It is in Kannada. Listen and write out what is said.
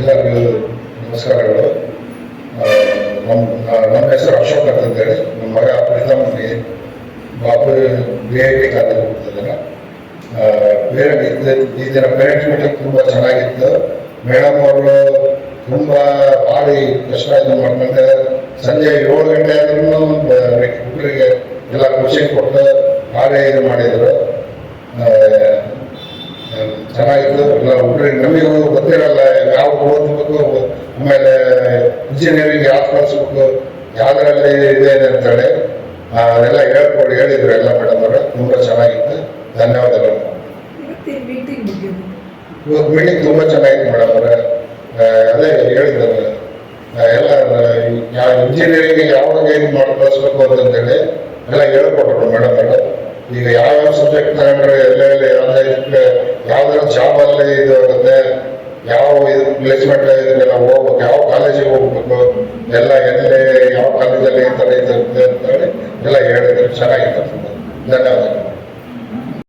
ಎಲ್ಲರಿಗೂ ನಮಸ್ಕಾರಗಳು. ನಮ್ಮ ಹೆಸರು ಅಶೋಕ್ ಅಂತಂತೇಳಿ, ನಮ್ಮ ಮಗ ಪ್ರೀತಮ್ಗೆ ಬಾಬು BIT ಕಾಲೇಜ್ ಹೋಗ್ತಿದ್ದಾನೆ. ಈ ದಿನ ಪೇರೆಂಟ್ಸ್ ಮೀಟಿಂಗ್ ತುಂಬ ಚೆನ್ನಾಗಿತ್ತು. ಮೇಡಮ್ ಅವರು ತುಂಬ ಭಾರಿ ಕಷ್ಟ ಇದು ಮಾಡ್ಕೊಂಡು ಸಂಜೆ 7 ಗಂಟೆ ಆದ್ರೂ ಹುಡುಗರಿಗೆ ಎಲ್ಲ ಕೋಚಿಂಗ್ ಕೊಟ್ಟು ಭಾರಿ ಇದು ಮಾಡಿದರು. ಚೆನ್ನಾಗಿತ್ತು. ಎಲ್ಲ ಹುಡುಗರಿಗೆ ನಮಗೂ ಗೊತ್ತಿರಲ್ಲ ಯಾವ ಓದಬೇಕು, ಆಮೇಲೆ ಇಂಜಿನಿಯರಿಂಗ್ ಯಾವ್ದು ಕಲಿಸ್ಬೇಕು, ಯಾವುದರಲ್ಲಿ ಇದೆ ಅಂತೇಳಿ ಅದೆಲ್ಲ ಹೇಳಿದ್ರು ಎಲ್ಲ ಮೇಡಮ್ ಅವರು. ತುಂಬ ಚೆನ್ನಾಗಿತ್ತು. ಧನ್ಯವಾದಗಳು. ಇವತ್ತು ಮೀಟಿಂಗ್ ತುಂಬ ಚೆನ್ನಾಗಿತ್ತು ಮೇಡಮ್ ಅವರೇ. ಅದೇ ಹೇಳಿದ್ರು ಎಲ್ಲ ಇಂಜಿನಿಯರಿಂಗ್ ಯಾವಾಗ ಇದು ಮಾಡಿ ಕಲಿಸ್ಬೇಕು ಅಂತೇಳಿ ಎಲ್ಲ ಹೇಳ್ಕೊಟ್ರು ಮೇಡಮ್ ಅವರು. ಈಗ ಯಾವ್ಯಾವ ಸಬ್ಜೆಕ್ಟ್ ತಗೊಂಡ್ರೆ ಎಲ್ಲೆಲ್ಲಿ ಯಾವ್ದಾರ ಜಾಬಲ್ಲಿ ಇದು ಆಗುತ್ತೆ, ಯಾವ ಇದು ಪ್ಲೇಸ್ಮೆಂಟ್ ಇದಕ್ಕೆಲ್ಲ ಹೋಗ್ಬೇಕು, ಯಾವ ಕಾಲೇಜಿಗೆ ಹೋಗ್ಬೇಕು, ಎಲ್ಲ ಎಲ್ಲಿ ಯಾವ ಕಾಲೇಜಲ್ಲಿ ಈ ಥರ ಇರುತ್ತೆ ಅಂತೇಳಿ ಎಲ್ಲ ಹೇಳಿದ್ರು. ಚೆನ್ನಾಗಿತ್ತು. ಧನ್ಯವಾದ.